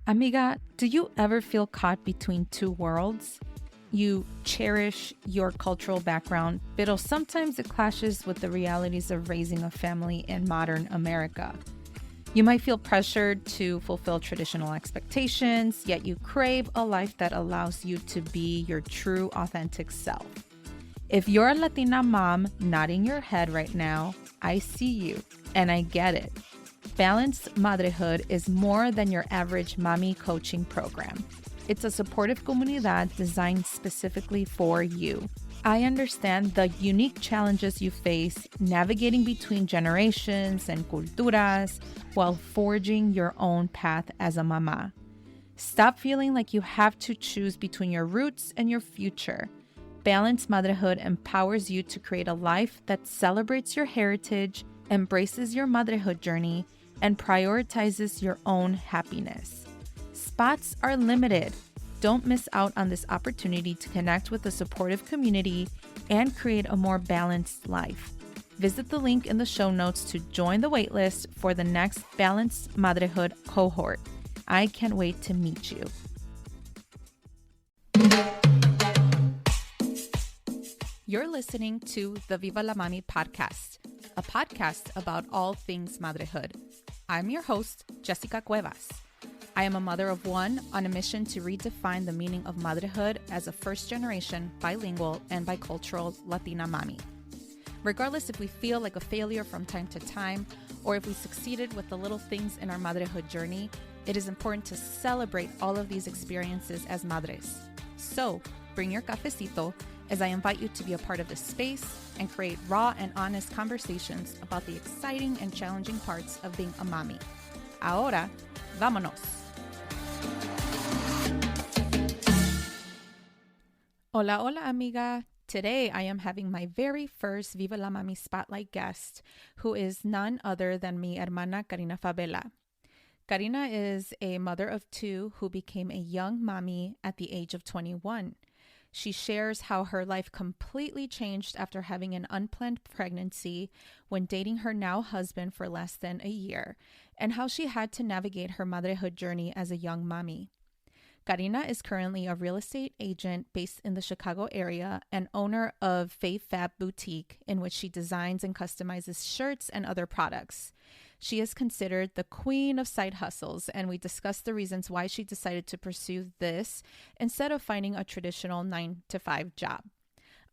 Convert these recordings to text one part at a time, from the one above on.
Amiga, do you ever feel caught between two worlds? You cherish your cultural background, but sometimes it clashes with the realities of raising a family in modern America. You might feel pressured to fulfill traditional expectations, yet you crave a life that allows you to be your true, authentic self. If you're a Latina mom nodding your head right now, I see you and I get it. Balanced Madrehood is more than your average Mami coaching program. It's a supportive comunidad designed specifically for you. I understand the unique challenges you face navigating between generations and culturas while forging your own path as a mama. Stop feeling like you have to choose between your roots and your future. Balanced Motherhood empowers you to create a life that celebrates your heritage, embraces your motherhood journey, and prioritizes your own happiness. Spots are limited. Don't miss out on this opportunity to connect with a supportive community and create a more balanced life. Visit the link in the show notes to join the waitlist for the next Balanced Motherhood cohort. I can't wait to meet you. You're listening to the Viva la Mami podcast, a podcast about all things motherhood. I'm your host, Jessica Cuevas. I am a mother of one on a mission to redefine the meaning of motherhood as a first-generation, bilingual, and bicultural Latina mami. Regardless if we feel like a failure from time to time, or if we succeeded with the little things in our motherhood journey, it is important to celebrate all of these experiences as madres. So, bring your cafecito as I invite you to be a part of this space and create raw and honest conversations about the exciting and challenging parts of being a mami. Ahora, vámonos. Hola, hola, amiga. Today, I am having my very first Viva la Mami Spotlight guest, who is none other than mi hermana Karina Fabela. Karina is a mother of two who became a young mommy at the age of 21. She shares how her life completely changed after having an unplanned pregnancy when dating her now husband for less than a year, and how she had to navigate her motherhood journey as a young mommy. Karina is currently a real estate agent based in the Chicago area and owner of Fey Fab Boutique, in which she designs and customizes shirts and other products. She is considered the queen of side hustles, and we discussed the reasons why she decided to pursue this instead of finding a traditional 9-to-5 job.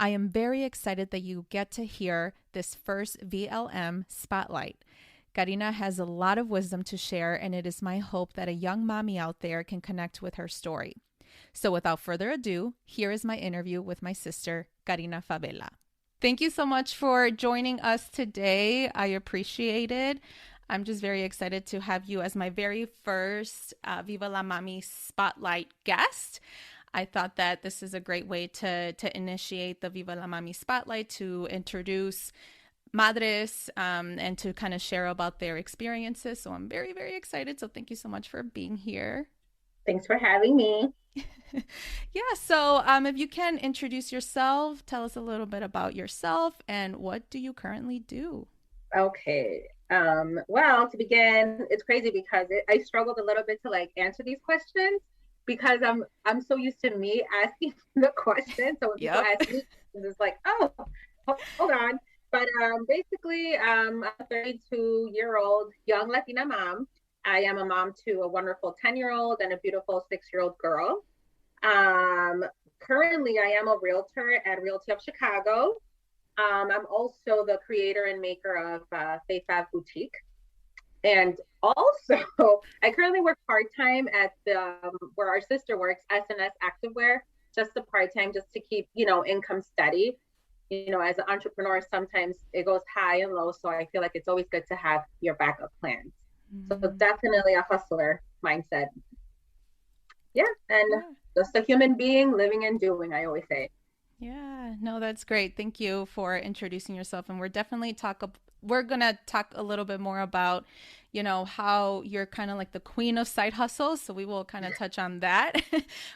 I am very excited that you get to hear this first VLM Spotlight. Karina has a lot of wisdom to share, and it is my hope that a young mommy out there can connect with her story. So without further ado, here is my interview with my sister, Karina Fabela. Thank you so much for joining us today. I appreciate it. I'm just very excited to have you as my very first Viva la Mami Spotlight guest. I thought that this is a great way to initiate the Viva la Mami Spotlight, to introduce madres and to kind of share about their experiences. So I'm very, very excited. So thank you so much for being here. Thanks for having me. Yeah, so if you can introduce yourself, tell us a little bit about yourself and what do you currently do? Okay. Well, to begin, it's crazy because I struggled a little bit to answer these questions because I'm so used to me asking the question. So when people ask me, it's like, oh, hold on. But basically, I'm a 32-year-old young Latina mom. I am a mom to a wonderful 10-year-old and a beautiful 6-year-old girl. Currently, I am a realtor at Realty of Chicago. I'm also the creator and maker of Fey Fab Boutique. And also, I currently work part-time at where our sister works, S&S Activewear, just a part-time, just to keep, income steady. As an entrepreneur, sometimes it goes high and low. So I feel like it's always good to have your backup plans. So definitely a hustler mindset. Yeah. And just a human being living and doing, I always say. Yeah, no, that's great. Thank you for introducing yourself. And we're going to talk a little bit more about, how you're kind of like the queen of side hustles. So we will kind of touch on that.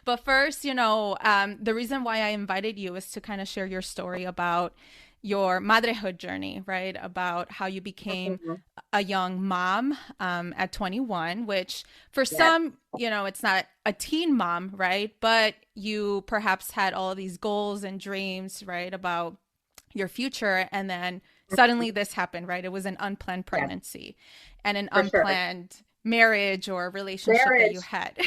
But first, the reason why I invited you is to kind of share your story about, your madrehood journey, right? About how you became Mhm. a young mom at 21, which for Yes. some, it's not a teen mom, right? But you perhaps had all these goals and dreams, right, about your future. And then suddenly this happened, right? It was an unplanned Yes, pregnancy and an for sure. unplanned marriage or relationship that you Marriage. had.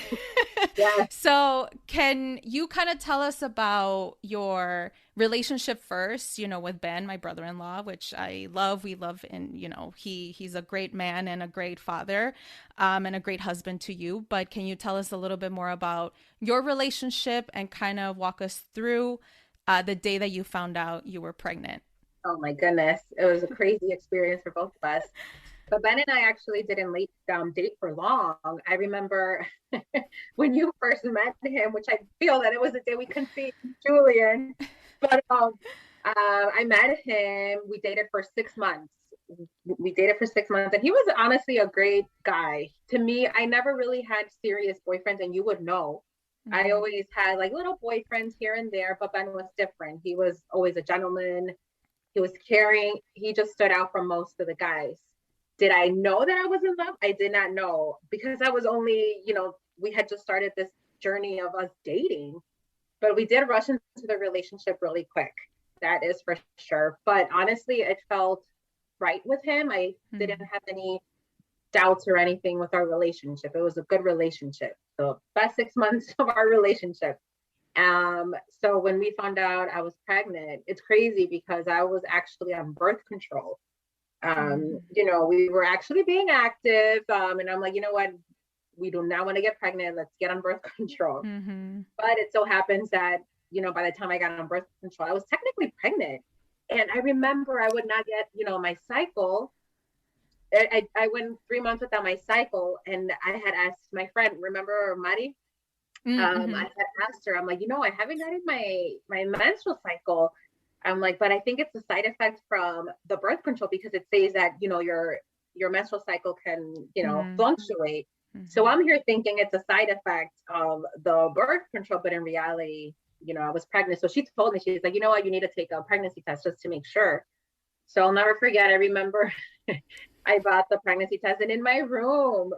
Yes. So, can you kind of tell us about your relationship first, with Ben, my brother-in-law, which I love. We love, and he's a great man and a great father, and a great husband to you. But can you tell us a little bit more about your relationship and kind of walk us through the day that you found out you were pregnant? Oh my goodness. It was a crazy experience for both of us. But Ben and I actually didn't date for long. I remember when you first met him, which I feel that it was the day we conceived Julian. But I met him. We dated for 6 months. We dated for 6 months, and he was honestly a great guy. To me, I never really had serious boyfriends, and you would know. I Mm-hmm. always had like little boyfriends here and there, but Ben was different. He was always a gentleman. He was caring. He just stood out from most of the guys. Did I know that I was in love? I did not know because I was only, we had just started this journey of us dating, but we did rush into the relationship really quick. That is for sure. But honestly, it felt right with him. I didn't Mm-hmm. have any doubts or anything with our relationship. It was a good relationship. The best 6 months of our relationship. So when we found out I was pregnant, it's crazy because I was actually on birth control. We were actually being active. And I'm like, you know what? We do not want to get pregnant. Let's get on birth control. Mm-hmm. But it so happens that, by the time I got on birth control, I was technically pregnant. And I remember I would not get, my cycle. I went 3 months without my cycle. And I had asked my friend, remember Mari? I Mm-hmm. had asked her, I'm like, I haven't gotten my menstrual cycle. I'm like, but I think it's a side effect from the birth control because it says that, your menstrual cycle can, fluctuate. So Mm-hmm. I'm here thinking it's a side effect of the birth control, but in reality, I was pregnant. So she told me, she's like, you know what, you need to take a pregnancy test just to make sure. So I'll never forget. I remember I bought the pregnancy test, and in my room,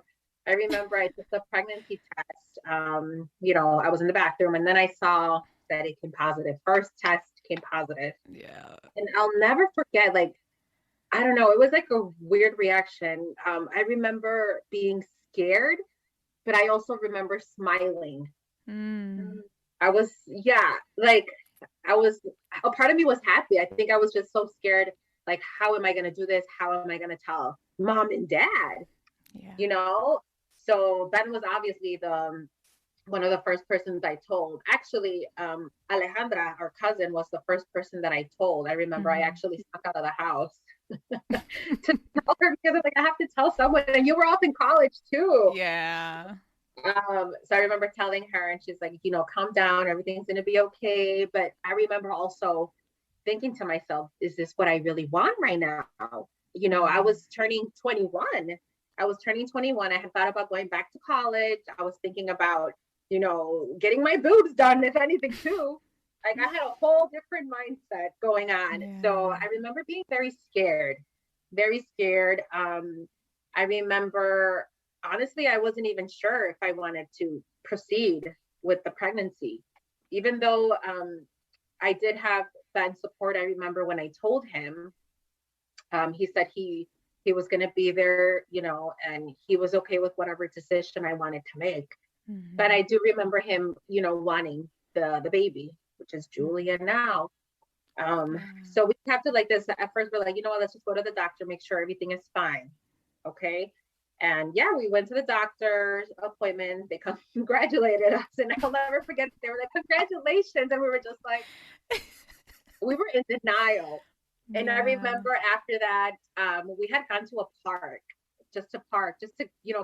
I remember I took the pregnancy test. I was in the bathroom, and then I saw that it came positive. First test came positive, Yeah. and I'll never forget. Like, I don't know, it was like a weird reaction. I remember being scared, but I also remember smiling. Mm. I was, yeah, like I was, a part of me was happy. I think I was just so scared. Like, how am I going to do this? How am I going to tell mom and dad? Yeah. You know? So Ben was obviously the one of the first persons I told. Actually, Alejandra, our cousin, was the first person that I told. I remember I Mm-hmm. actually snuck out of the house to tell her because I'm like, I have to tell someone. And you were off in college too. Yeah. So I remember telling her, and she's like, calm down, everything's gonna be okay. But I remember also thinking to myself, is this what I really want right now? I Mm-hmm. was turning 21. I was turning 21. I had thought about going back to college. I was thinking about, getting my boobs done, if anything, too. Like I had a whole different mindset going on. So Yeah. I remember being very scared, very scared. I remember, honestly, I wasn't even sure if I wanted to proceed with the pregnancy, even though I did have Ben support. I remember when I told him, he said he was going to be there, and he was okay with whatever decision I wanted to make. But Mm-hmm. I do remember him, wanting the baby, which is Julia now. Yeah. So we have to like this at first. We're like, what? Let's just go to the doctor, make sure everything is fine. Okay. And yeah, we went to the doctor's appointment. They congratulated us, and I'll never forget. They were like, "Congratulations!" And we were just like, we were in denial. And I Yeah. remember after that, we had gone to a park, just to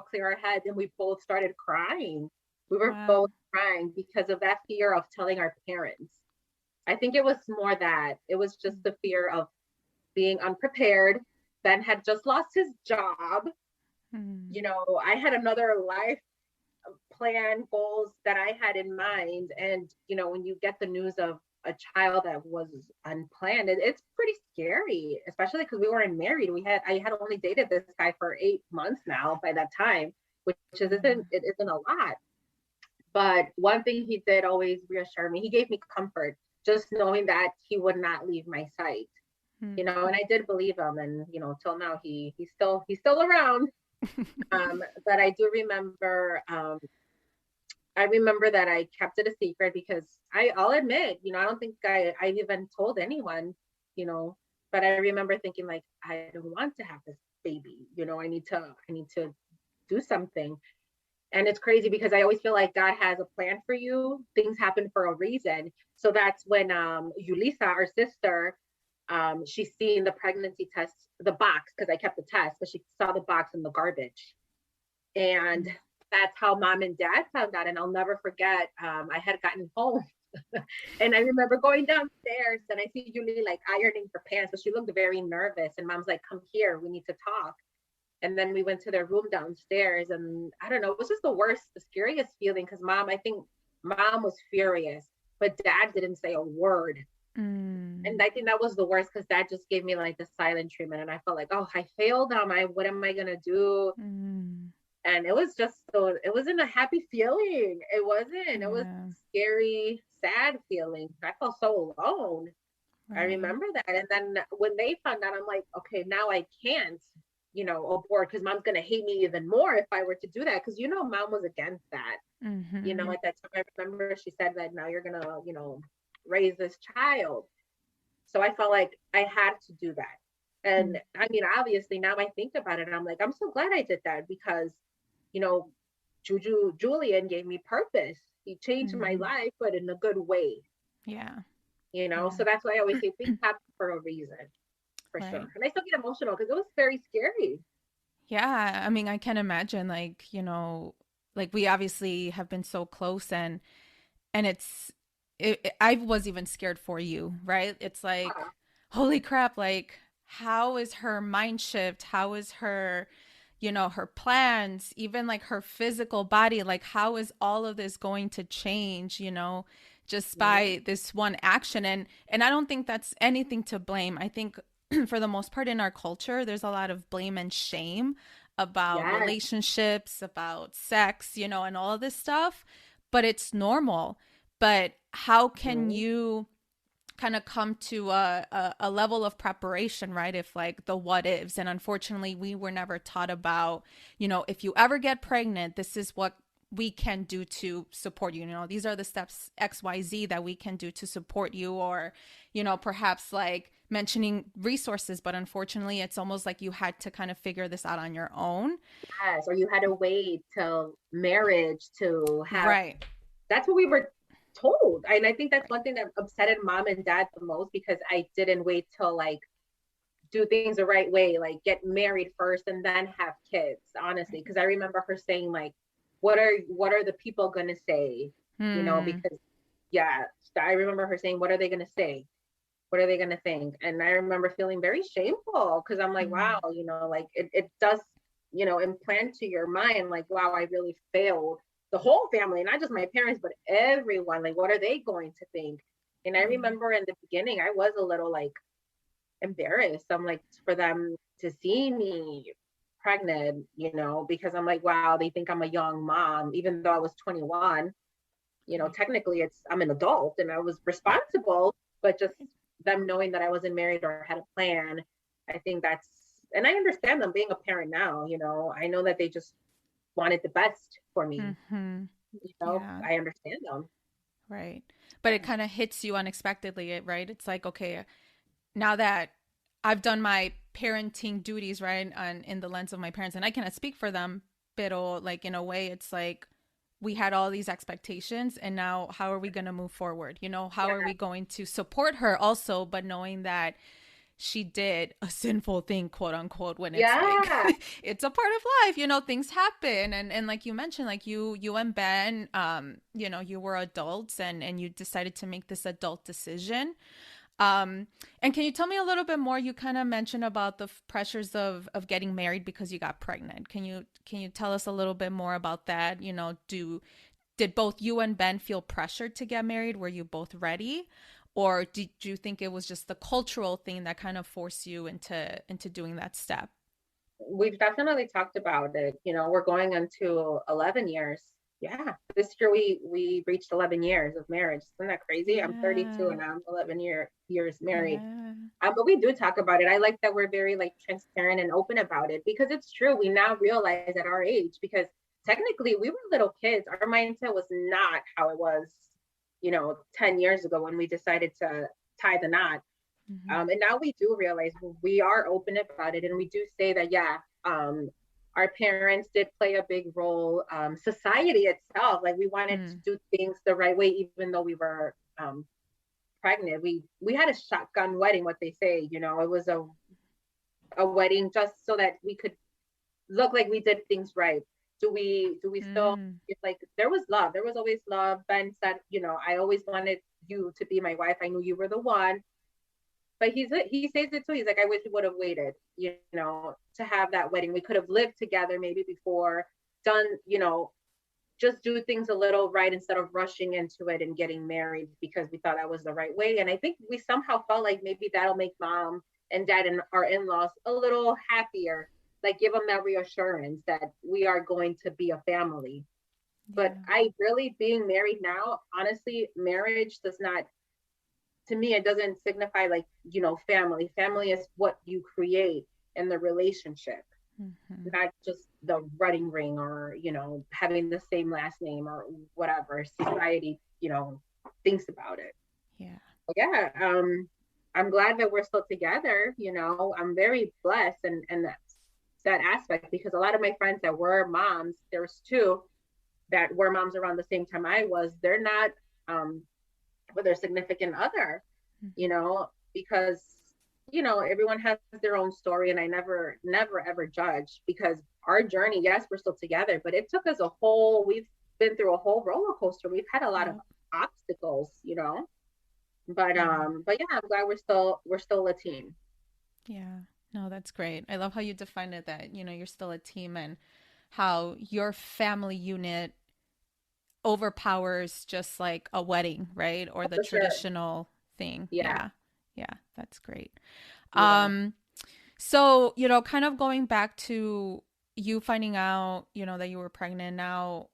clear our heads, and we both started crying. We were both Wow. crying because of that fear of telling our parents. I think it was more that it was just the fear of being unprepared. Ben had just lost his job. Mm-hmm. I had another life plan, goals that I had in mind. And, when you get the news of a child that was unplanned. It's pretty scary, especially because we weren't married. I had only dated this guy for 8 months now by that time, which isn't a lot. But one thing he did always reassure me. He gave me comfort, just knowing that he would not leave my sight. Mm-hmm. And I did believe him, and till now he's still around. But I do remember I remember that I kept it a secret because I'll admit, I don't think I even told anyone, you know, but I remember thinking like, I don't want to have this baby, I need to do something. And it's crazy because I always feel like God has a plan for you. Things happen for a reason. So that's when Yulisa, our sister, she's seen the pregnancy test, the box, because I kept the test, but she saw the box in the garbage. And that's how mom and dad found out. And I'll never forget, I had gotten home and I remember going downstairs and I see Julie like ironing her pants, but she looked very nervous. And mom's like, come here, we need to talk. And then we went to their room downstairs, and I don't know, it was just the scariest feeling because I think mom was furious, but dad didn't say a word. And I think that was the worst because dad just gave me like the silent treatment, and I felt like, oh, I failed. What am I gonna do? And it was just it wasn't a happy feeling. It wasn't. It was scary, sad feeling. I felt so alone. Right. I remember that. And then when they found out, I'm like, okay, now I can't, abort because mom's gonna hate me even more if I were to do that. Because mom was against that. At that time, I remember she said that now you're gonna, raise this child. So I felt like I had to do that. And I mean, obviously now I think about it and I'm like, I'm so glad I did that because Julian gave me purpose. He changed my life, but in a good way. Yeah. So that's why I always say things happen for a reason, for sure. And I still get emotional because it was very scary. Yeah. I mean, I can imagine like, like we obviously have been so close and I was even scared for you, right? It's like, holy crap, like how is her mind shift? How is her her plans, even like her physical body, like how is all of this going to change, just by this one action? And I don't think that's anything to blame. I think for the most part in our culture, there's a lot of blame and shame about relationships, about sex, and all of this stuff, but it's normal. But how can you kind of come to a level of preparation, right? If like the what ifs, and unfortunately we were never taught about, if you ever get pregnant, this is what we can do to support you. These are the steps XYZ that we can do to support you, or, perhaps like mentioning resources, but unfortunately it's almost like you had to kind of figure this out on your own. Yes, or you had to wait till marriage to have. Right. That's what we were told. And I think that's one thing that upsetted mom and dad the most because I didn't wait till like do things the right way, like get married first and then have kids, honestly. Because I remember her saying like, what are the people gonna say? Because I remember her saying, what are they gonna say? What are they gonna think? And I remember feeling very shameful because I'm like, wow, like it does, implant to your mind, like, wow, I really failed the whole family, not just my parents, but everyone. Like, what are they going to think? And I remember in the beginning, I was a little like embarrassed. I'm like, for them to see me pregnant, because I'm like, wow, they think I'm a young mom, even though I was 21. Technically I'm an adult and I was responsible, but just them knowing that I wasn't married or had a plan, I think and I understand them being a parent now, I know that they just wanted the best for me. I understand them. Right. But it kind of hits you unexpectedly, right? It's like, okay, now that I've done my parenting duties, right, in the lens of my parents, and I cannot speak for them, pero like in a way, it's like we had all these expectations, and now how are we going to move forward? How are we going to support her also, but knowing that she did a sinful thing, quote unquote, when it's like it's a part of life, things happen. And like you mentioned, like you and Ben, you were adults and you decided to make this adult decision. And can you tell me a little bit more? You kind of mentioned about the pressures of getting married because you got pregnant. Can you tell us a little bit more about that? Did both you and Ben feel pressured to get married? Were you both ready? or did you think it was just the cultural thing that kind of forced you into doing that step? We've definitely talked about it. We're going into 11 years. Yeah, this year we reached 11 years of marriage. Isn't that crazy? I'm 32 Yeah. and I'm 11 years married. Yeah. But we do talk about it. I like that we're very like transparent and open about it, because it's true. We now realize at our age, because technically we were little kids. Our mindset was not how it was, 10 years ago when we decided to tie the knot. Hmm. And now we do realize, we are open about it. And we do say that, yeah, our parents did play a big role. Society itself, like we wanted to Mm. do things the right way, even though we were pregnant. We had a shotgun wedding, what they say. It was a wedding just so that we could look like we did things right. Do we still Mm. feel like there was love? There was always love. Ben said, I always wanted you to be my wife. I knew you were the one. But he says it too. He's like, I wish we would have waited, to have that wedding. We could have lived together maybe before, done, just do things a little right instead of rushing into it and getting married because we thought that was the right way. And I think we somehow felt like maybe that'll make mom and dad and our in-laws a little happier, like give them that reassurance that we are going to be a family. But Yeah. I really, being married now, honestly, marriage does not, to me, it doesn't signify like, family is what you create in the relationship, Hmm. not just the wedding ring, or having the same last name, or whatever society thinks about it. Yeah. But yeah, I'm glad that we're still together. I'm very blessed, and that aspect, because a lot of my friends that were moms, there's two that were moms around the same time I was, they're not with their significant other, Hmm. because everyone has their own story, and I never ever judge, because our journey, yes, we're still together, but it took us we've been through a whole roller coaster. We've had a lot of Yep. obstacles, but Yeah. yeah, I'm glad we're still a team. Yeah. No, that's great. I love how you define it that, you're still a team and how your family unit overpowers just like a wedding, right? Or the For sure. traditional thing. Yeah. Yeah. Yeah, that's great. Yeah. Um so, kind of going back to you finding out, that you were pregnant now,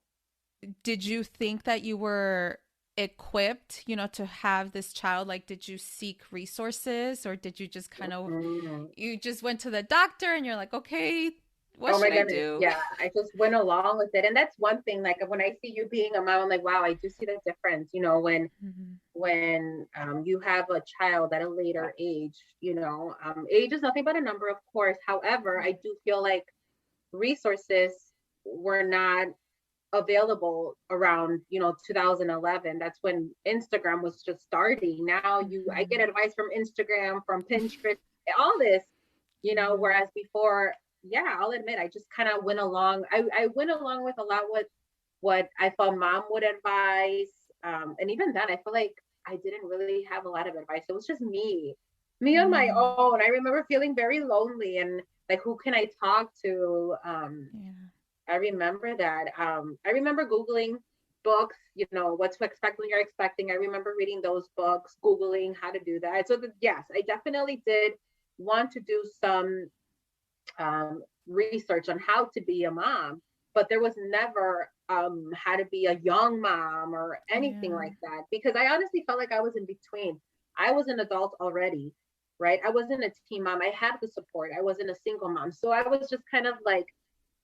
did you think that you were equipped, to have this child? Like, did you seek resources, or did you just kind of, Mhm. you just went to the doctor and you're like, okay, what Oh my should I goodness. do? Yeah. I just went along with it. And that's one thing, like when I see you being a mom, I'm like, wow, I do see the difference, Hmm. when you have a child at a later age. Age is nothing but a number, of course. However, I do feel like resources were not available around 2011. That's when Instagram was just starting. Now I get Hmm. advice from Instagram, from Pinterest, all this, Yeah. whereas before, yeah, I'll admit, I just kind of went along. I went along with a lot what I thought mom would advise. And even then, I feel like I didn't really have a lot of advice. It was just me on my Mm. own. I remember feeling very lonely, and like, who can I talk to? Yeah. I remember that. I remember Googling books, what to expect when you're expecting. I remember reading those books, Googling how to do that. So, yes, I definitely did want to do some research on how to be a mom, but there was never how to be a young mom or anything Yeah. like that, because I honestly felt like I was in between. I was an adult already, right? I wasn't a teen mom. I had the support. I wasn't a single mom. So I was just kind of like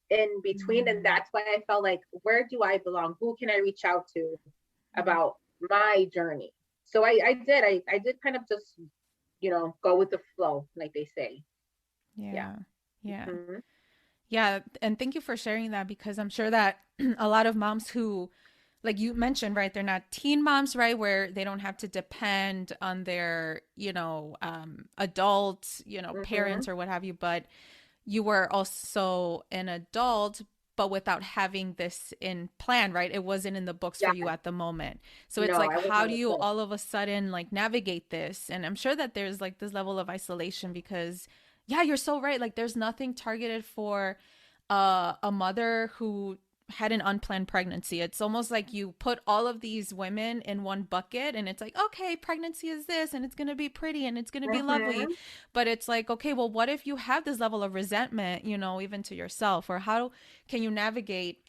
in between. And Mm. that's why I felt like, where do I belong? Who can I reach out to Mm. about my journey? So I did kind of just, go with the flow, like they say. Yeah. Yeah. Yeah. Mm-hmm. Yeah. And thank you for sharing that, because I'm sure that a lot of moms who, like you mentioned, right, they're not teen moms, right, where they don't have to depend on their, adult, Mm-hmm. parents or what have you, but you were also an adult, but without having this in plan, right? It wasn't in the books for Yeah. you at the moment. So it's No, like, I was how not do you equipped. all of a sudden like navigate this? And I'm sure that there's like this level of isolation because, yeah, you're so right. Like, there's nothing targeted for a mother who had an unplanned pregnancy. It's almost like you put all of these women in one bucket and it's like, okay, pregnancy is this and it's going to be pretty and it's going to be lovely. Mm-hmm. But it's like, okay, well, what if you have this level of resentment, you know, even to yourself? Or how can you navigate,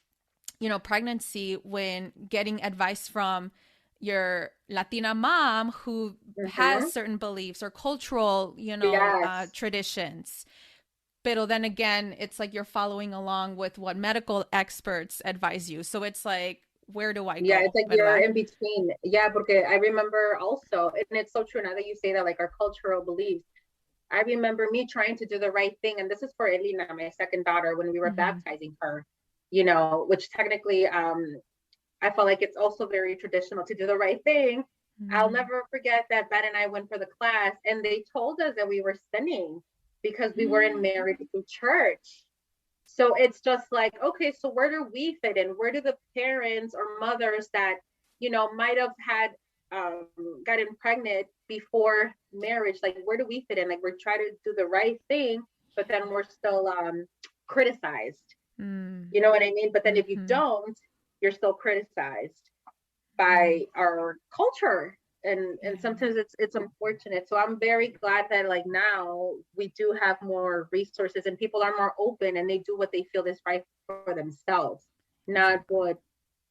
you know, pregnancy when getting advice from your Latina mom who has Mm-hmm. certain beliefs or cultural, you know, Yes. traditions? But then again, it's like you're following along with what medical experts advise you. So it's like, where do I Yeah, it's go, like you're verdad? in between. Yeah, porque I remember also, and it's so true now that you say that, like our cultural beliefs. I remember me trying to do the right thing, and this is for Elena, my second daughter, when we were Mm-hmm. baptizing her, you know, which technically I felt like it's also very traditional to do the right thing. I'll Mm-hmm. never forget that Ben and I went for the class, and they told us that we were sinning because we weren't married through church. So it's just like, okay, so where do we fit in? Where do the parents or mothers that, you know, might have had um, gotten pregnant before marriage, like where do we fit in? Like we're trying to do the right thing, but then we're still criticized. You know what I mean? But then if you Mm-hmm. don't, you're still criticized by Right. our culture. And Yeah. sometimes it's unfortunate. So I'm very glad that like now we do have more resources and people are more open and they do what they feel is right for themselves, not Exactly. what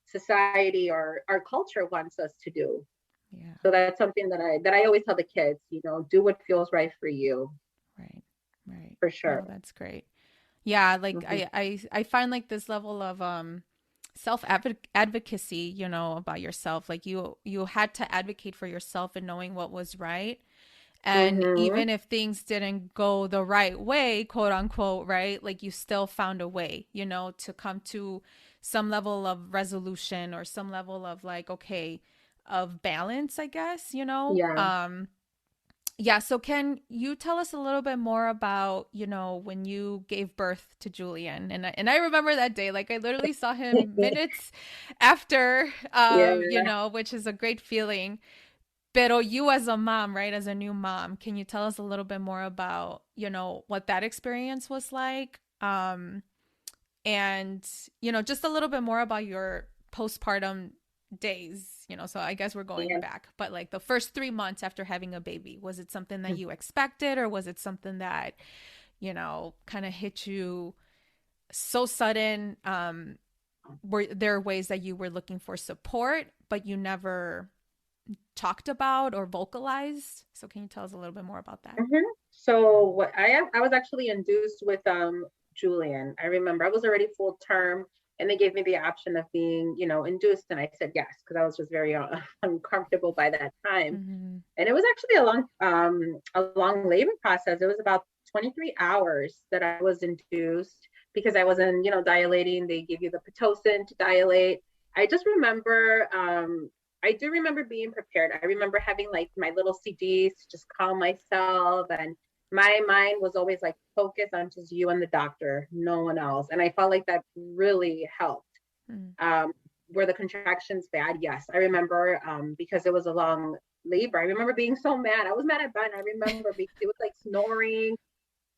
society or our culture wants us to do. Yeah. So that's something that I always tell the kids, you know, do what feels right for you, Right. Right. for No, sure. that's great. Yeah, like Mm-hmm. I find like this level of self advocacy, you know, about yourself. Like you had to advocate for yourself and knowing what was right. And Mm-hmm. even if things didn't go the right way, quote unquote, right? Like you still found a way, you know, to come to some level of resolution or some level of like, okay, of balance, I guess, you know? Yeah. Yeah, so can you tell us a little bit more about, you know, when you gave birth to Julian? And I remember that day, like I literally saw him minutes after, Yeah. you know, which is a great feeling. Pero you as a mom, right, as a new mom, can you tell us a little bit more about, you know, what that experience was like? And, you know, just a little bit more about your postpartum days, you know, so I guess we're going Yeah. back, but like the first 3 months after having a baby, was it something that you expected or was it something that, you know, kind of hit you so sudden? Were there ways that you were looking for support, but you never talked about or vocalized? So can you tell us a little bit more about that? Mm-hmm. So what I was actually induced with Julian. I remember I was already full term and they gave me the option of being, you know, induced and I said yes because I was just very uncomfortable by that time. Mm-hmm. And it was actually a long labor process. It was about 23 hours that I was induced because I wasn't, you know, dilating. They give you the Pitocin to dilate. I just remember I do remember being prepared. I remember having like my little CDs to just calm myself. And my mind was always like focused on just you and the doctor, no one else. And I felt like that really helped. Mm-hmm. Um, were the contractions bad? Yes. I remember because it was a long labor. I remember being so mad. I was mad at Ben. I remember because he was like snoring.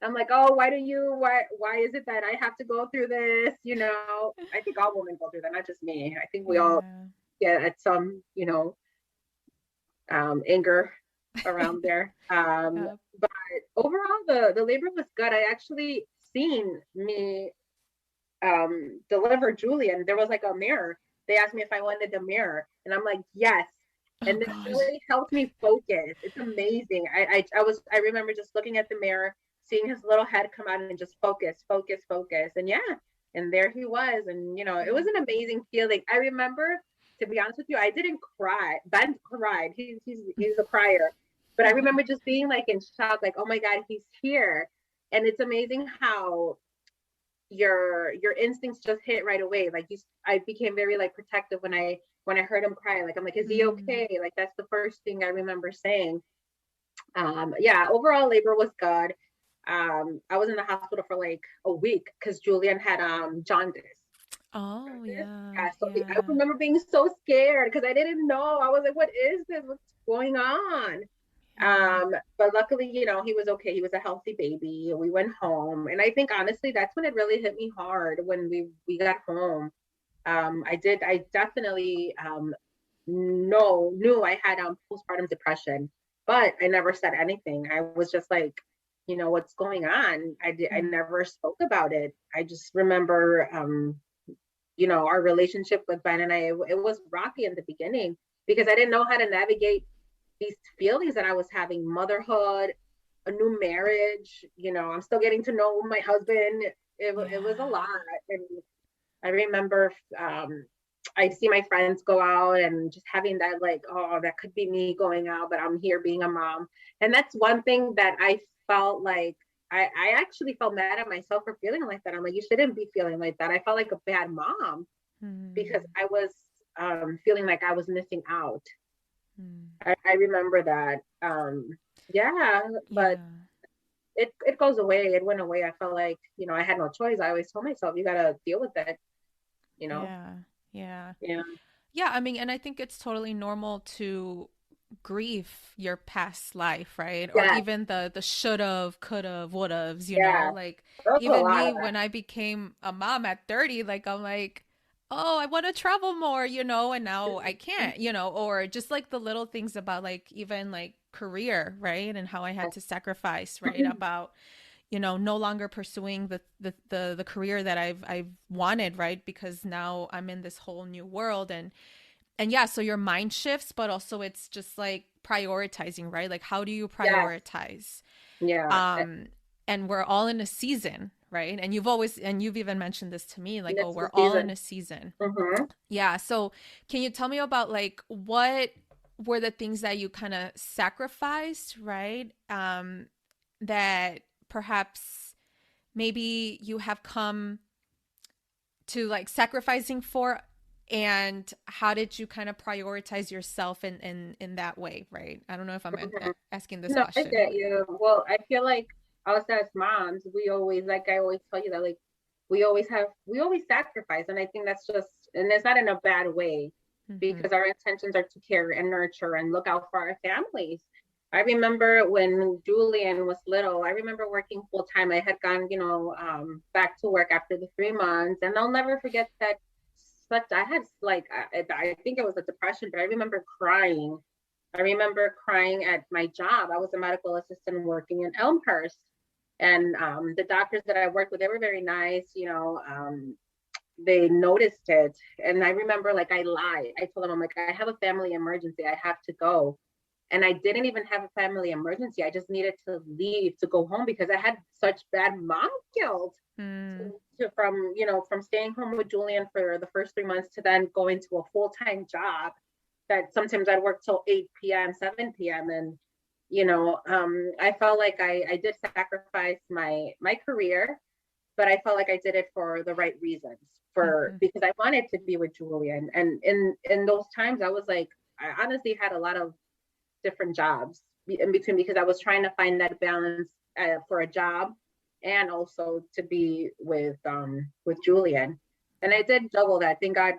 I'm like, oh, why is it that I have to go through this? You know, I think all women go through that, not just me. I think we all Yeah. get at some, you know, anger around there. Yep. But overall, the labor was good. I actually seen me deliver Julian. There was like a mirror. They asked me if I wanted the mirror, and I'm like, yes. Oh And this God. really helped me focus. It's amazing. I remember just looking at the mirror, seeing his little head come out and just focus, focus, focus. And yeah, and there he was. And you know, it was Yeah. an amazing feeling. I remember, to be honest with you, I didn't cry. Ben cried. He's a crier. But I remember just being like in shock, like, oh my God, he's here. And it's amazing how your instincts just hit right away. Like I became very like protective when I heard him cry. Like I'm like, is he Mm. okay? Like that's the first thing I remember saying. Yeah, overall labor was good. I was in the hospital for like a week because Julian had jaundice. Oh yeah, Yeah, so I yeah. remember being so scared because I didn't know. I was like, what is this? What's going on? Yeah. But luckily, you know, he was okay. He was a healthy baby. We went home. And I think honestly, that's when it really hit me hard when we got home. I definitely knew I had postpartum depression, but I never said anything. I was just like, what's going on? I Mm. never spoke about it. I just remember, our relationship with Ben and it was rocky in the beginning because I didn't know how to navigate these feelings that I was having, motherhood, a new marriage. I'm still getting to know my husband. It was a Yeah. lot. And I remember I see my friends go out and just having that, like, oh, that could be me going out, but I'm here being a mom. And that's one thing that I felt like I actually felt mad at myself for feeling like that. I'm like, you shouldn't be feeling like that. I felt like a bad mom because Mm. I was feeling like I was missing out. Mm. I remember that. Yeah, but Yeah. it goes away. It went away. I felt like, I had no choice. I always told myself, you got to deal with it, you know? Yeah. Yeah. Yeah. Yeah, I mean, and I think it's totally normal to grieve your past life, right? Or Yeah. even the should've, could've, would've's, Yeah. like There was a even lot me of that. when I became a mom at 30, like I'm like, oh, I want to travel more, and now I can't, or just like the little things about like even like career, right? And how I had to sacrifice, right? About no longer pursuing the career that I've wanted, right? Because now I'm in this whole new world, and yeah, so your mind shifts, but also it's just like prioritizing, right? Like how do you Yes. prioritize? Yeah. um and we're all in a season, right? And you've even mentioned this to me, like, oh, It's the we're all in season. a season. Mm-hmm. Yeah, so can you tell me about like what were the things that you kind of sacrificed, right? That perhaps maybe you have come to like sacrificing for, and how did you kind of prioritize yourself in that way, right? I don't know if I'm Mm-hmm. asking this No, I question. get you. Well, I feel like us as moms, we always, like I always tell you that, like, we always sacrifice. And I think that's just, and it's not in a bad way Mm-hmm. because our intentions are to care and nurture and look out for our families. I remember when Julian was little, I remember working full time. I had gone, back to work after the 3 months. And I'll never forget that I had like, I think it was a depression, but I remember crying. I remember crying at my job. I was a medical assistant working in Elmhurst. And the doctors that I worked with, they were very nice. They noticed it. And I remember, like, I lied. I told them, I'm like, I have a family emergency. I have to go. And I didn't even have a family emergency. I just needed to leave to go home because I had such bad mom guilt Mm. from staying home with Julian for the first 3 months to then going to a full-time job that sometimes I'd work till 8 p.m., 7 p.m. And, I felt like I did sacrifice my career, but I felt like I did it for the right reasons, Mm-hmm. because I wanted to be with Julian. And in those times, I was like, I honestly had a lot of different jobs in between because I was trying to find that balance for a job and also to be with Julian. And I did juggle that. Thank God,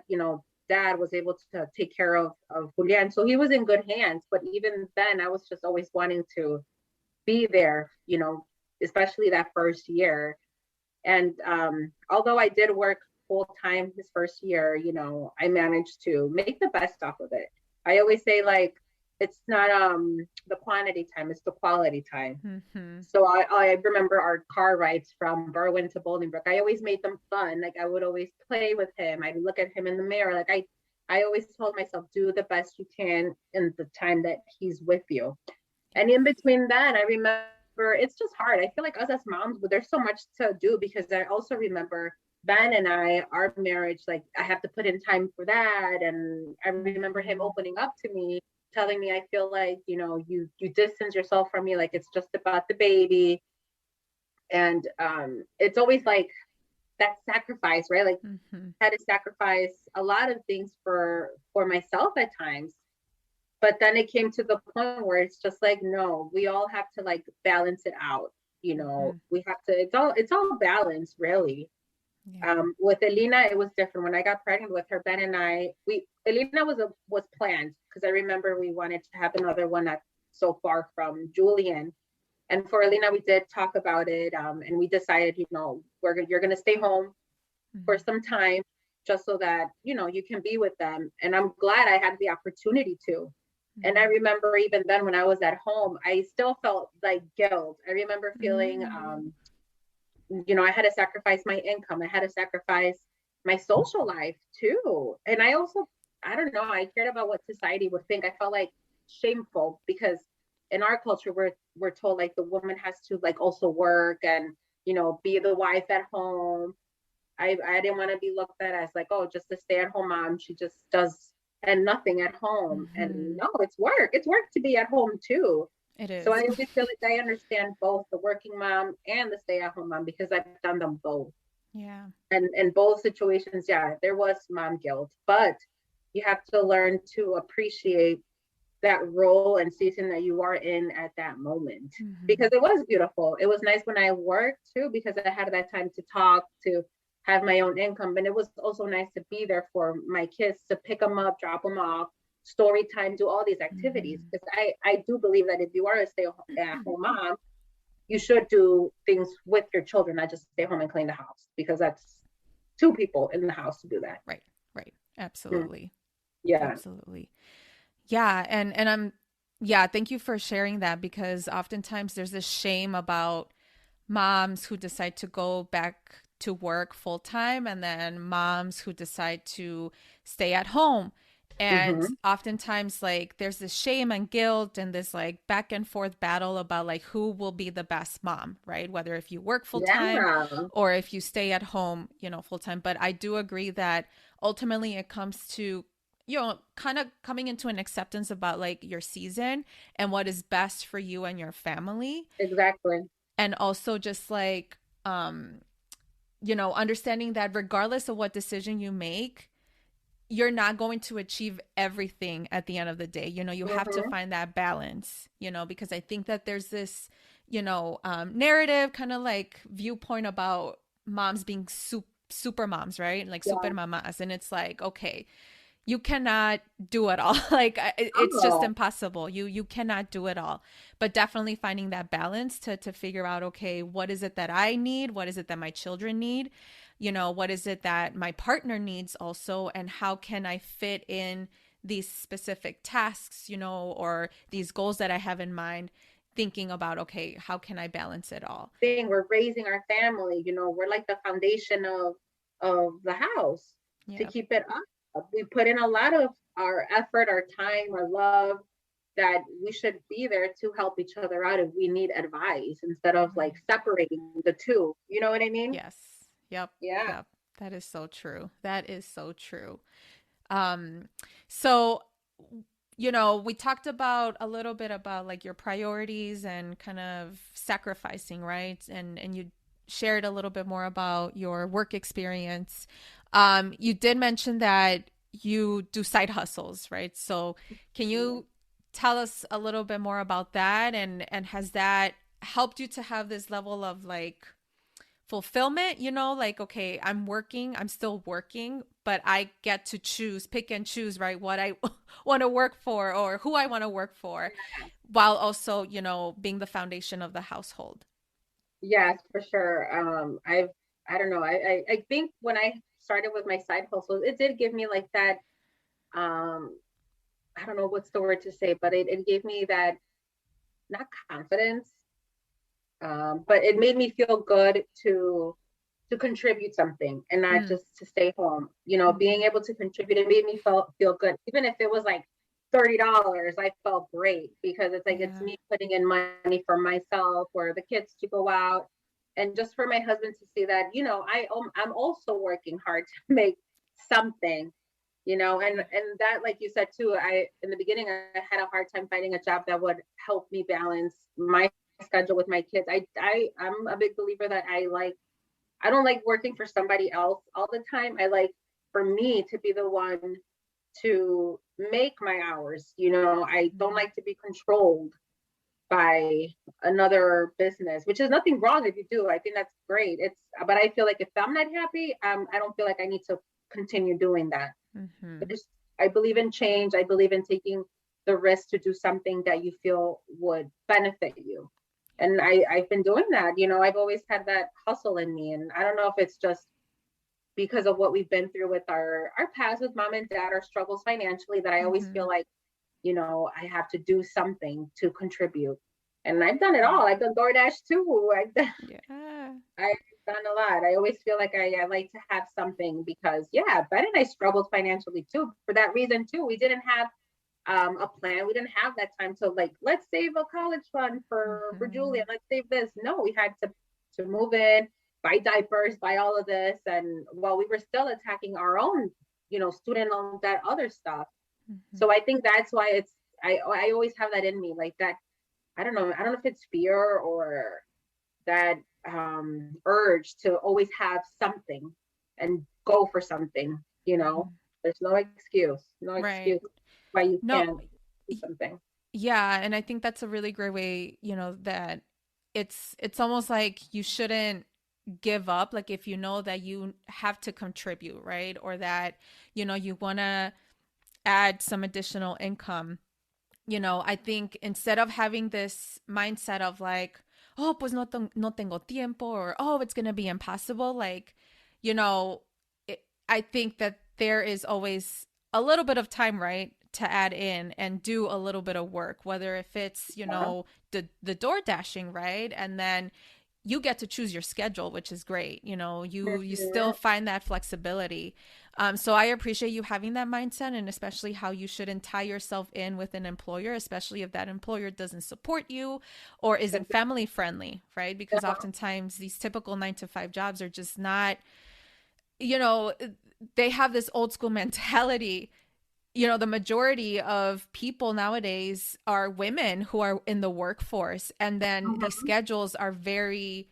dad was able to take care of Julian. So he was in good hands. But even then I was just always wanting to be there, especially that first year. And although I did work full time his first year, I managed to make the best off of it. I always say, like, it's not the quantity time, it's the quality time. Mm-hmm. So I remember our car rides from Berwyn to Bolingbrook. I always made them fun. Like, I would always play with him. I'd look at him in the mirror. Like, I always told myself, do the best you can in the time that he's with you. And in between that, I remember it's just hard. I feel like us as moms, but there's so much to do because I also remember Ben and our marriage, like, I have to put in time for that. And I remember him Mm-hmm. opening up to me, telling me, I feel like, you distance yourself from me, like it's just about the baby. And it's always like that sacrifice, right? Like, Mm-hmm. I had to sacrifice a lot of things for myself at times. But then it came to the point where it's just like, no, we all have to, like, balance it out. Mm-hmm. We have to, it's all balance, really. Yeah. With Elena, it was different. When I got pregnant with her, Ben and Elena was planned because I remember we wanted to have another one not so far from Julian. And for Elena, we did talk about it, and we decided, you're gonna stay home for Mm-hmm. some time just so that, you know, you can be with them. And I'm glad I had the opportunity to. And I remember even then when I was at home, I still felt like guilt. I remember feeling, you know, I had to sacrifice my income. I had to sacrifice my social life too. And I also, I don't know, I cared about what society would think. I felt like shameful because in our culture, we're told like the woman has to like also work and, you know, be the wife at home. I didn't want to be looked at as like, oh, just a stay-at-home mom. She just does and nothing at home. And no, it's work. It's work to be at home too. It So is. I always feel like I understand both the working mom and the stay-at-home mom because I've done them both. Yeah. And in both situations, yeah, there was mom guilt, but you have to learn to appreciate that role and season that you are in at that moment because it was beautiful. It was nice when I worked too because I had that time to talk, to have my own income. And it was also nice to be there for my kids, to pick them up, drop them off, story time, do all these activities. Because I do believe that if you are a stay-at-home mom, you should do things with your children, not just stay home and clean the house, because that's two people in the house to do that. Right. Right. Absolutely. Yeah. Absolutely. Yeah. And yeah, thank you for sharing that because oftentimes there's this shame about moms who decide to go back to work full time and then moms who decide to stay at home. And oftentimes like there's this shame and guilt and this like back and forth battle about like who will be the best mom, right? Whether if you work full time or if you stay at home, you know, full time. But I do agree that ultimately it comes to, you know, kind of coming into an acceptance about like your season and what is best for you and your family. Exactly. And also just like, you know, understanding that regardless of what decision you make, you're not going to achieve everything at the end of the day. You know, you have to find that balance, you know, because I think that there's this, you know, narrative kind of like viewpoint about moms being super moms, right? Like super mamas. And it's like, okay, you cannot do it all. Like it's just impossible. You cannot do it all. But definitely finding that balance to figure out, okay, what is it that I need? What is it that my children need? You know, what is it that my partner needs also? And how can I fit in these specific tasks, you know, or these goals that I have in mind, thinking about, okay, how can I balance it all? We're raising our family, you know, we're like the foundation of the house to keep it up. We put in a lot of our effort, our time, our love, that we should be there to help each other out if we need advice instead of like separating the two. You know what I mean? Yes. Yep. Yeah. Yep. That is so true. That is so true. So, you know, we talked about a little bit about like your priorities and kind of sacrificing, right? And you shared a little bit more about your work experience. You did mention that you do side hustles, right? So can you tell us a little bit more about that? And has that helped you to have this level of like fulfillment, you know, like, okay, I'm still working, but I get to pick and choose, right, what I want to work for or who I want to work for, while also, you know, being the foundation of the household. Yes, for sure. I don't know. I think when I started with my side hustles, it did give me like that, I don't know what's the word to say, but it gave me that, not confidence, but it made me feel good to contribute something and not just to stay home. You know, being able to contribute, it made me feel good. Even if it was like $30, I felt great because it's like it's me putting in money for myself or the kids to go out, and just for my husband to see that, you know, I'm also working hard to make something, you know. And that, like you said too, I in the beginning I had a hard time finding a job that would help me balance my schedule with my kids. I'm a big believer that I don't like working for somebody else all the time. I like for me to be the one to make my hours. You know, I don't like to be controlled by another business, which is nothing wrong if you do. I think that's great. But I feel like if I'm not happy, I don't feel like I need to continue doing that. But I believe in change. I believe in taking the risk to do something that you feel would benefit you. And I've been doing that. You know, I've always had that hustle in me. And I don't know if it's just because of what we've been through with our past with mom and dad, our struggles financially, that I always feel Mm-hmm. like, I have to do something to contribute. And I've done it Right. all. I've done DoorDash too. Yeah. I've done a lot. I always feel like I like to have something because, yeah, Ben and I struggled financially too. For that reason too, we didn't have a plan. We didn't have that time to like, let's save a college fund for Julia. Mm-hmm. Let's save this. No, we had to move in, buy diapers, buy all of this, and while we were still attacking our own, student loan, that other stuff. Mm-hmm. So I think that's why I always have that in me, like that. I don't know if it's fear or that urge to always have something and go for something. Mm-hmm. There's no Right. excuse why you No. can't do something. Yeah, and I think that's a really great way, that it's almost like you shouldn't give up, like if you know that you have to contribute, right? Or that, you want to add some additional income. I think instead of having this mindset of like, oh, pues no tengo tiempo, or oh, it's going to be impossible, like, you know, I think that there is always a little bit of time, right, to add in and do a little bit of work, whether if it's, Yeah, the door dashing, right? And then you get to choose your schedule, which is great. You still mhm, find that flexibility. So I appreciate you having that mindset, and especially how you shouldn't tie yourself in with an employer, especially if that employer doesn't support you or isn't family friendly, right? Because oftentimes these typical 9 to 5 jobs are just not, you know, they have this old school mentality. The majority of people nowadays are women who are in the workforce, and then these mhm, schedules are very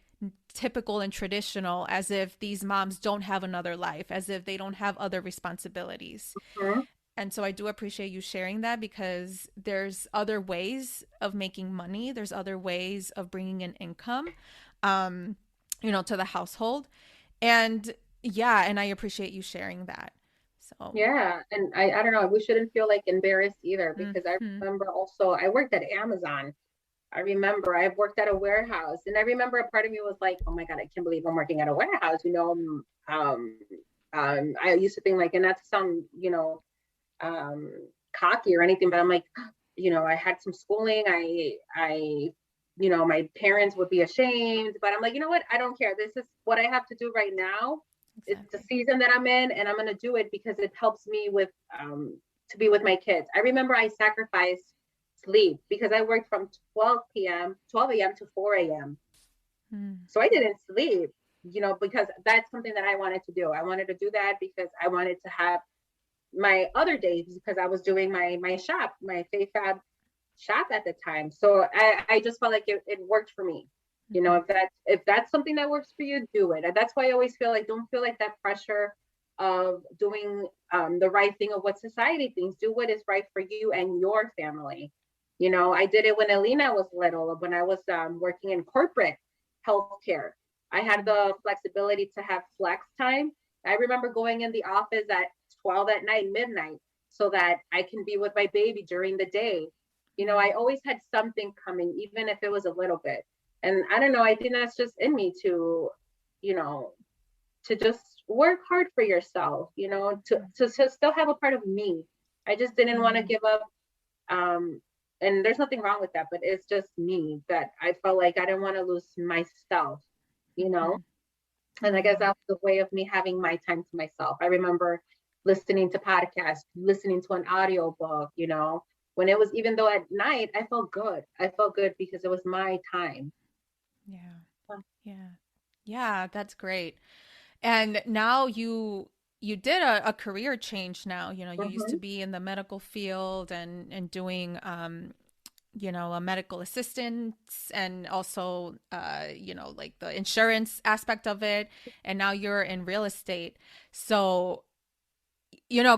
typical and traditional, as if these moms don't have another life, as if they don't have other responsibilities. mhm. And so I do appreciate you sharing that, because there's other ways of making money, there's other ways of bringing in income, um to the household. And yeah, and I appreciate you sharing that. So Yeah, and I don't know. We shouldn't feel like embarrassed either because I mhm. remember also I worked at Amazon. I remember I've worked at a warehouse, and I remember a part of me was like, "Oh my God, I can't believe I'm working at a warehouse." I used to think like, and not to sound, um, cocky or anything, but I'm like, I had some schooling. My parents would be ashamed, but I'm like, you know what? I don't care. This is what I have to do right now. It's the Exactly. season that I'm in, and I'm gonna do it because it helps me with to be with my kids. I remember I sacrificed sleep because I worked from 12 a.m. to 4 a.m. Mm. So I didn't sleep, because that's something that I wanted to do. I wanted to do that because I wanted to have my other days because I was doing my shop, my Fey Fab shop at the time. So I just felt like it worked for me. Mhm. If that's something that works for you, do it. And that's why I always feel like don't feel like that pressure of doing the right thing of what society thinks. Do what is right for you and your family. I did it when Alina was little, when I was working in corporate healthcare. I had the flexibility to have flex time. I remember going in the office at 12 at night, midnight, so that I can be with my baby during the day. I Right. always had something coming, even if it was a little bit. And I don't know, I think that's just in me you know, to just work hard for yourself, to still have a part of me. I just didn't want to Mhm. give up. Um, and there's nothing wrong with that, but it's just me that I felt like I didn't want to lose myself, you know? Mhm. And I guess Yeah. that was a way of me having my time to myself. I remember listening to podcasts, listening to an audio book, when it was, even though at night, I felt good. I felt good because it was my time. Yeah. Yeah. Yeah, that's great. And now you did a career change now. You used to Mm-hmm. be in the medical field and doing a medical assistant, and also like the insurance aspect of it, and now you're in real estate. So,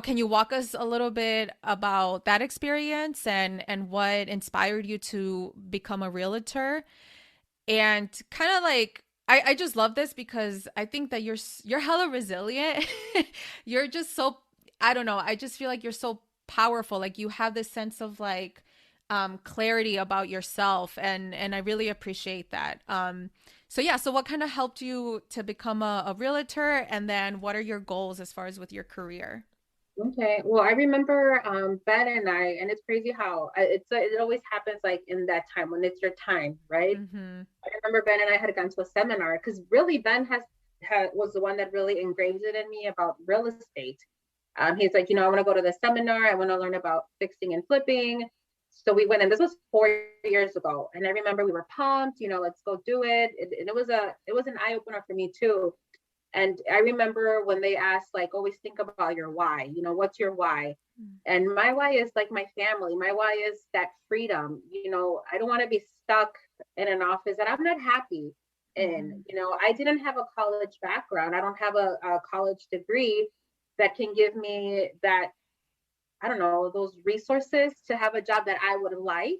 can you walk us a little bit about that experience and what inspired you to become a realtor? And kind of like, I just love this because I think that you're hella resilient. You're just so, I don't know, I just feel like you're so powerful. Like you have this sense of like clarity about yourself, and I really appreciate that. So yeah, so what kind of helped you to become a realtor, and then what are your goals as far as with your career? Okay. Well, I remember Ben and I, and it's crazy how it always happens like in that time when it's your time, right? Mm-hmm. I remember Ben and I had gone to a seminar because really Ben was the one that really engraved it in me about real estate. He's like, I want to go to the seminar. I want to learn about fixing and flipping. So we went, and this was 4 years ago. And I remember we were pumped, let's go do it. And it was an eye opener for me too. And I remember when they asked, like, always think about your why, what's your why? And my why is like my family. My why is that freedom. I don't want to be stuck in an office that I'm not happy in. Mm-hmm. I didn't have a college background. I don't have a college degree that can give me that, I don't know, those resources to have a job that I would like.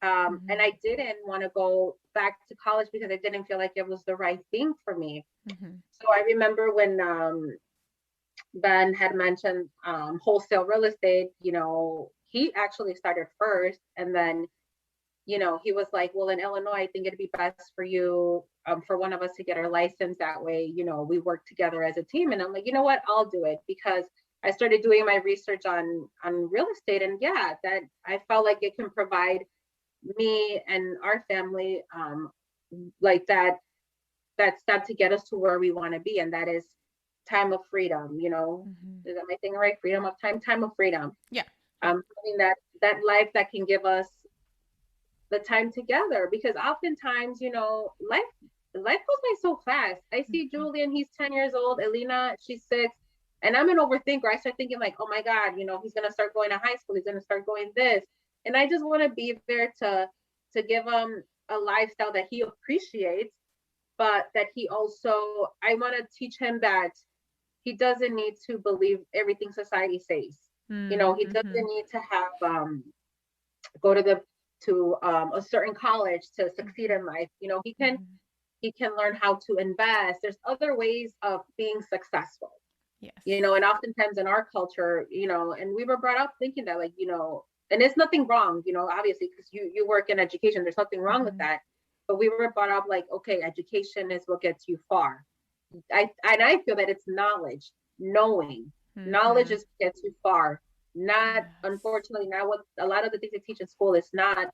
And I didn't want to go back to college because I didn't feel like it was the right thing for me. Mm-hmm. So I remember when Ben had mentioned wholesale real estate, he actually started first. And then, he was like, well, in Illinois, I think it'd be best for you, for one of us to get our license. That way, we work together as a team. And I'm like, you know what, I'll do it, because I started doing my research on real estate. And yeah, that I felt like it can provide me and our family like that step to get us to where we want to be, and that is time of freedom. Mm-hmm. Is that my thing right? Freedom of time of freedom. Yeah. Having that life that can give us the time together, because oftentimes, life goes by so fast. I see Mm-hmm. Julian, he's 10 years old, Elena, she's 6, and I'm an overthinker. I start thinking like, oh my God, he's gonna start going to high school, he's gonna start going this, and I just want to be there to give him a lifestyle that he appreciates, but that he also, I want to teach him that he doesn't need to believe everything society says. He doesn't Mm-hmm. need to have go to a certain college to succeed Mm-hmm. in life. Mm-hmm. He can learn how to invest. There's other ways of being successful. Yes. And oftentimes in our culture, and we were brought up thinking that, like, and there's nothing wrong, obviously, because you work in education, there's nothing wrong with Mm-hmm. that. But we were brought up like, okay, education is what gets you far. I feel that it's knowledge, knowing. Knowledge Mm-hmm. is what gets you far. Not, Yes. unfortunately, not what a lot of the things they teach in school is not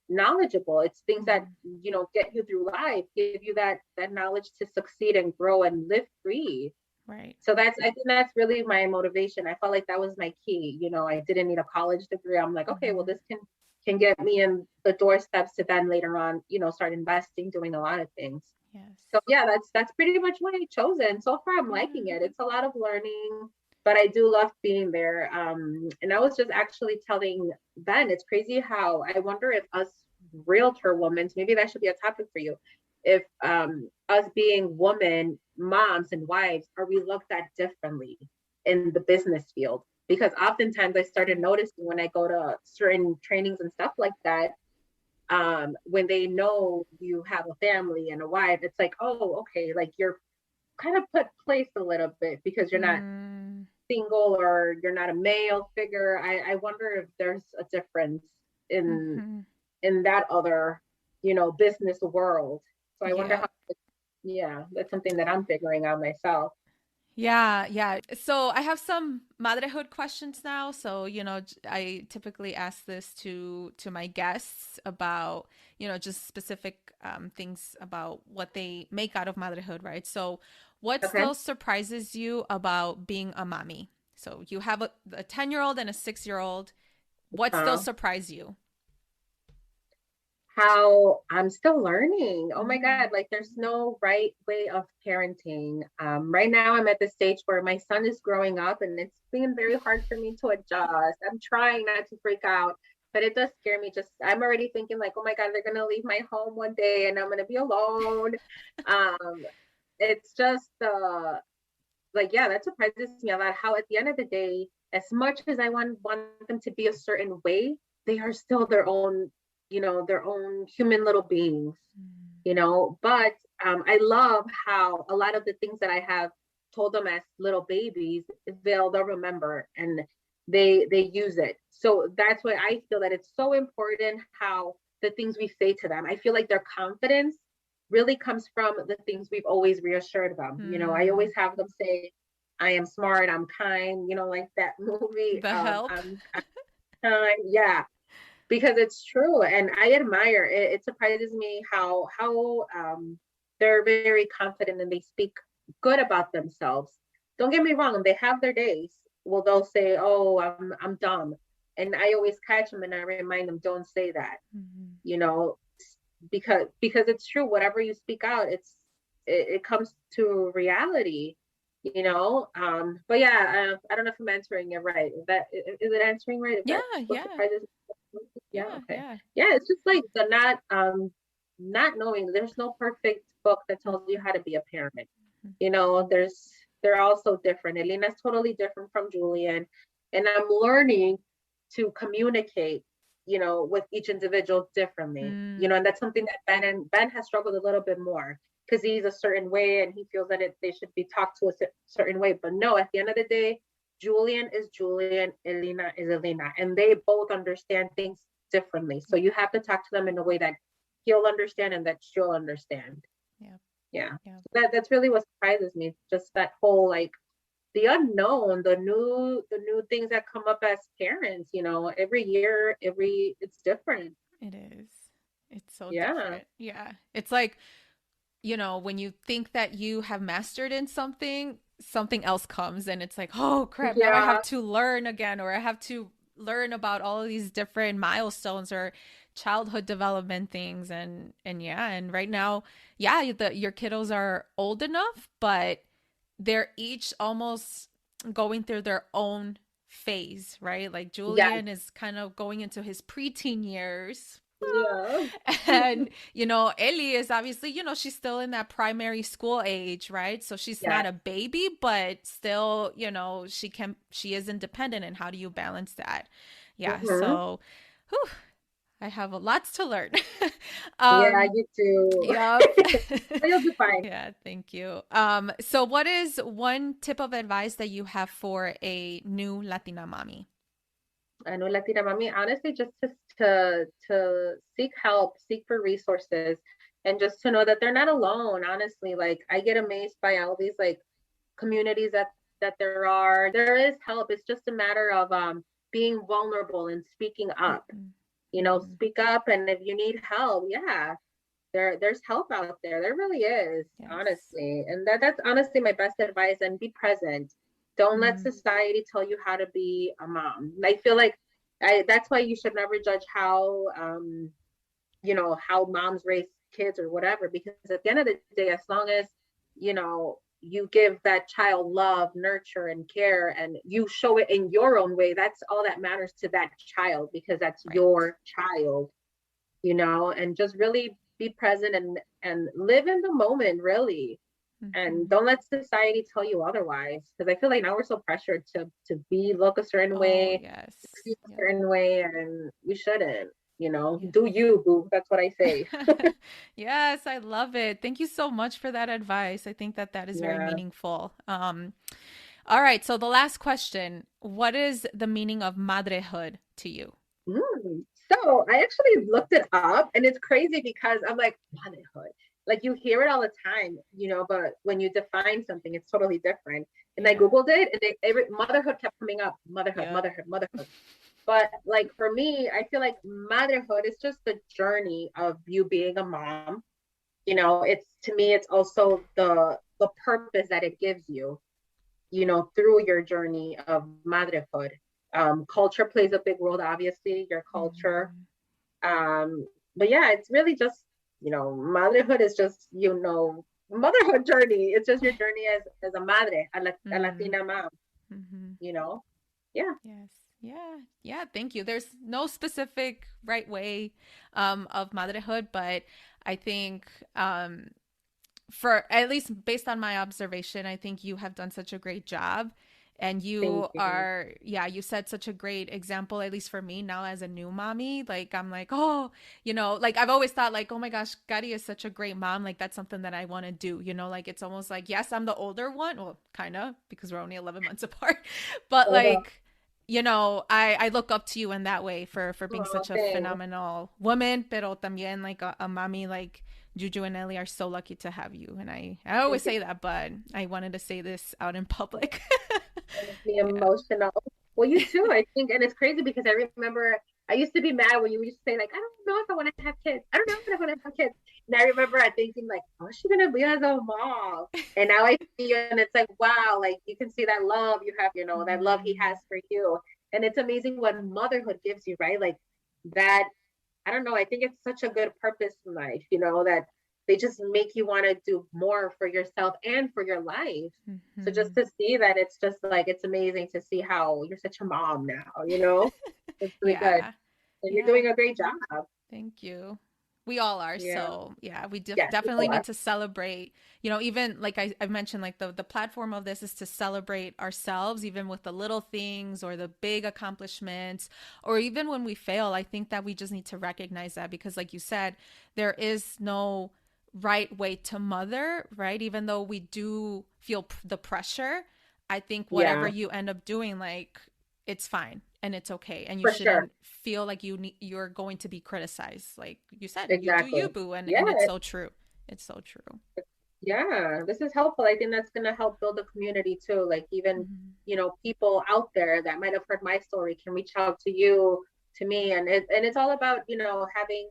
knowledgeable. It's things that, Mm-hmm. get you through life, give you that knowledge to succeed and grow and live free. Right. So I think that's really my motivation. I felt like that was my key. I didn't need a college degree. I'm like, okay, well, Mm-hmm. this can get me in the doorsteps to then later on, start investing, doing a lot of things. So Yes. yeah, that's pretty much what I chose. And so far I'm liking Yeah. it. It's a lot of learning, but I do love being there. And I was just actually telling Ben, it's crazy how I wonder if us realtor women, maybe that should be a topic for you, if us being women, moms and wives, are we looked at differently in the business field? Because oftentimes I started noticing when I go to certain trainings and stuff like that, when they know you have a family and a wife, it's like, oh, okay, like you're kind of put place a little bit because you're not Mm-hmm. single or you're not a male figure. I wonder if there's a difference in Mm-hmm. in that other, business world. So I wonder Yeah. how, yeah, that's something that I'm figuring out myself. Yeah, yeah. So I have some madrehood questions now. So, I typically ask this to my guests about, just specific things about what they make out of motherhood, right? So, what Okay. still surprises you about being a mommy? So, you have a 10-year-old and a 6-year-old. What still Uh, surprise you? how I'm still learning. Oh my Mm-hmm. God, like there's no right way of parenting. Right now, I'm at the stage where my son is growing up and it's being very hard for me to adjust. I'm trying not to freak out, but it does scare me. Just, I'm already thinking, like, oh my God, they're going to leave my home one day and I'm going to be alone. Um, it's just, like, yeah, that surprises me a lot how at the end of the day, as much as I want them to be a certain way, they are still their own human little beings, but I love how a lot of the things that I have told them as little babies, they'll remember and they use it. So that's why I feel that it's so important how the things we say to them, I feel like their confidence really comes from the things we've always reassured them. You know, I always Mm. have them say, I am smart, I'm kind, you know, like that movie, The help. I'm kind. Yeah, because it's true. And I admire it. It surprises me how they're very confident and they speak good about themselves. Don't get me wrong, they have their days. Well, they'll say, "Oh, I'm dumb," and I always catch them and I remind them, "Don't say that." Mhm. You know, because it's true. Whatever you speak out, it comes to reality. You know, but yeah, I don't know if I'm answering it right. Is it answering right? Is Yeah, that what yeah, surprises? Yeah, yeah, okay. yeah. Yeah, it's just like the not knowing. There's no perfect book that tells you how to be a parent. Mhm. You know, they're all so different. Elena's totally different from Julian, and I'm learning to communicate, you know, with each individual differently. You know, and Mm. that's something that Ben has struggled a little bit more because he's a certain way and he feels that they should be talked to a certain way. But no, at the end of the day, Julian is Julian, Elena is Elena, and they both understand things differently. So you have to talk to them in a way that he'll understand and that she'll understand. Yeah, Yeah. yeah. So that's really what surprises me. Just that whole like the unknown, the new things that come up as parents, you know, every year, it's different. It is. It's so Yeah. different. Yeah. It's like, when you think that you have mastered in something, something else comes and it's like, oh crap, now I have Yeah. to learn again, or I have to learn about all of these different milestones or childhood development things. And yeah, and right now, yeah, your kiddos are old enough, but they're each almost going through their own phase, right? Like Yes. Julian is kind of going into his preteen years. Yeah. And, Ellie is obviously, she's still in that primary school age, right? So she's Yeah. not a baby, but still, she is independent. And how do you balance that? Yeah. Hmm. So, whew, I have lots to learn. Yeah, um, you too. yep. But you'll be fine. Yeah, thank you. So what is one tip of advice that you have for a new Latina mommy? I know Latina Mami, honestly, just to seek help, seek for resources, and just to know that they're not alone. Honestly, like I get amazed by all these like communities that there are. There is help. It's just a matter of being vulnerable and speaking up. Mm-hmm. You know, Mm-hmm. speak up, and if you need help, yeah, there's help out there. There really is, Yes. honestly. And that's honestly my best advice. And be present. Don't let Mm-hmm. society tell you how to be a mom. I feel like that's why you should never judge how you know how moms raise kids or whatever, because at the end of the day, as long as you know you give that child love, nurture, and care, and you show it in your own way, that's all that matters to that child, because that's Right. your child, you know. And just really be present and live in the moment, really. And Mm-hmm. don't let society tell you otherwise, because I feel like now we're so pressured to look a certain Oh, way, yes. see a Yep. certain way, and we shouldn't, you know. Yes. Do you, boo. That's what I say. Yes, I love it. Thank you so much for that advice. I think that that is very Yeah. meaningful. All right. So the last question, what is the meaning of madrehood to you? So I actually looked it up, and it's crazy because I'm like, motherhood. Like you hear it all the time, you know, but when you define something, it's totally different. And I Yeah. Googled it, and motherhood kept coming up. Motherhood, Yep. motherhood, motherhood. But like for me, I feel like motherhood is just the journey of you being a mom. You know, it's to me, it's also the purpose that it gives you, you know, through your journey of motherhood. Culture plays a big role, obviously, your culture. Mm-hmm. But yeah, it's really just, you know, motherhood is just, you know, motherhood journey. It's just your journey as a madre, a Mm-hmm. Latina mom, Mm-hmm. you know? Yeah. Yes. Yeah. Yeah. Thank you. There's no specific right way of motherhood, but I think for at least based on my observation, I think you have done such a great job. And Thank you you. are, yeah, you set such a great example, at least for me now as a new mommy. Like, I'm like, oh, like I've always thought, like, oh my gosh, Gary is such a great mom. Like, that's something that I want to do, like it's almost like, yes, I'm the older one. Well, kind of, because we're only 11 months apart. But Uh-huh. like, I look up to you in that way for being Oh, such a thanks. phenomenal woman, pero también like a mommy, like Juju and Ellie are so lucky to have you. And I always say that, but I wanted to say this out in public. The emotional. Well, you too, I think. And it's crazy because I remember I used to be mad when you used to say, like, I don't know if I want to have kids. I don't know if I want to have kids. And I remember I thinking, like, what's she going to be as a mom? And now I see you and it's like, wow, like you can see that love you have, that love he has for you. And it's amazing what motherhood gives you, right? Like that, I don't know, I think it's such a good purpose in life, that they just make you want to do more for yourself and for your life. Mm-hmm. So just to see that, it's just like, it's amazing to see how you're such a mom now, it's really good. And you're doing a great job. Thank you. We all are. Yeah. So yeah, we definitely need to celebrate, even like I mentioned, like the platform of this is to celebrate ourselves, even with the little things or the big accomplishments, or even when we fail. I think that we just need to recognize that because like you said, there is no right way to mother, right? Even though we do feel the pressure, I think whatever you end up doing, like it's fine and it's okay. And you shouldn't feel like you're going to be criticized. Like you said, exactly. You do you, boo. And it's so true. It's so true. Yeah, this is helpful. I think that's going to help build a community too. Like even, people out there that might have heard my story can reach out to you, to me. And it's all about, having,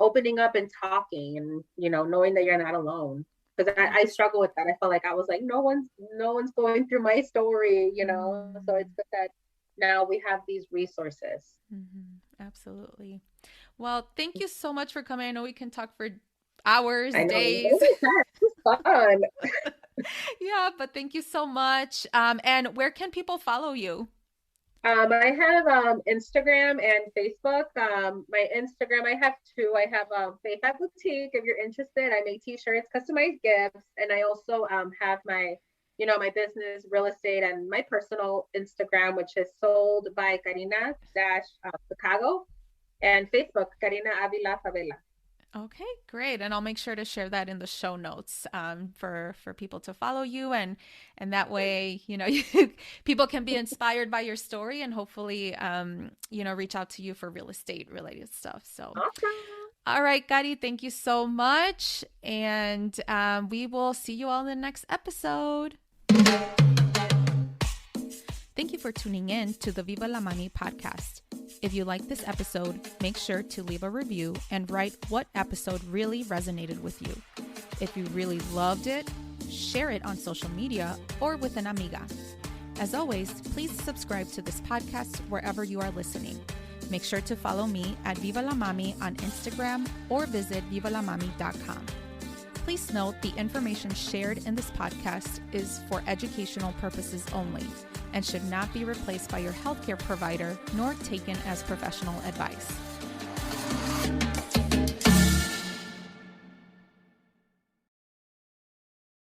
opening up and talking and, knowing that you're not alone. Because I struggle with that. I felt like I was like, no one's going through my story, So it's good that now we have these resources. Mm-hmm. Absolutely. Well, thank you so much for coming. I know we can talk for hours, days. It's fun. Yeah, but thank you so much. And where can people follow you? I have Instagram and Facebook. My Instagram, I have two. I have Fey Fab Boutique. If you're interested, I make t-shirts, customized gifts, and I also have my, my business, real estate, and my personal Instagram, which is sold by Karina Chicago, and Facebook, Karina Fabela. Okay, great. And I'll make sure to share that in the show notes for people to follow you. And that way, people can be inspired by your story and hopefully, reach out to you for real estate related stuff. So, awesome. All right, Kari, thank you so much. And we will see you all in the next episode. Thank you for tuning in to the Viva la Mami podcast. If you like this episode, make sure to leave a review and write what episode really resonated with you. If you really loved it, share it on social media or with an amiga. As always, please subscribe to this podcast wherever you are listening. Make sure to follow me at Viva la Mami on Instagram or visit vivalamami.com. Please note the information shared in this podcast is for educational purposes only and should not be replaced by your healthcare provider nor taken as professional advice.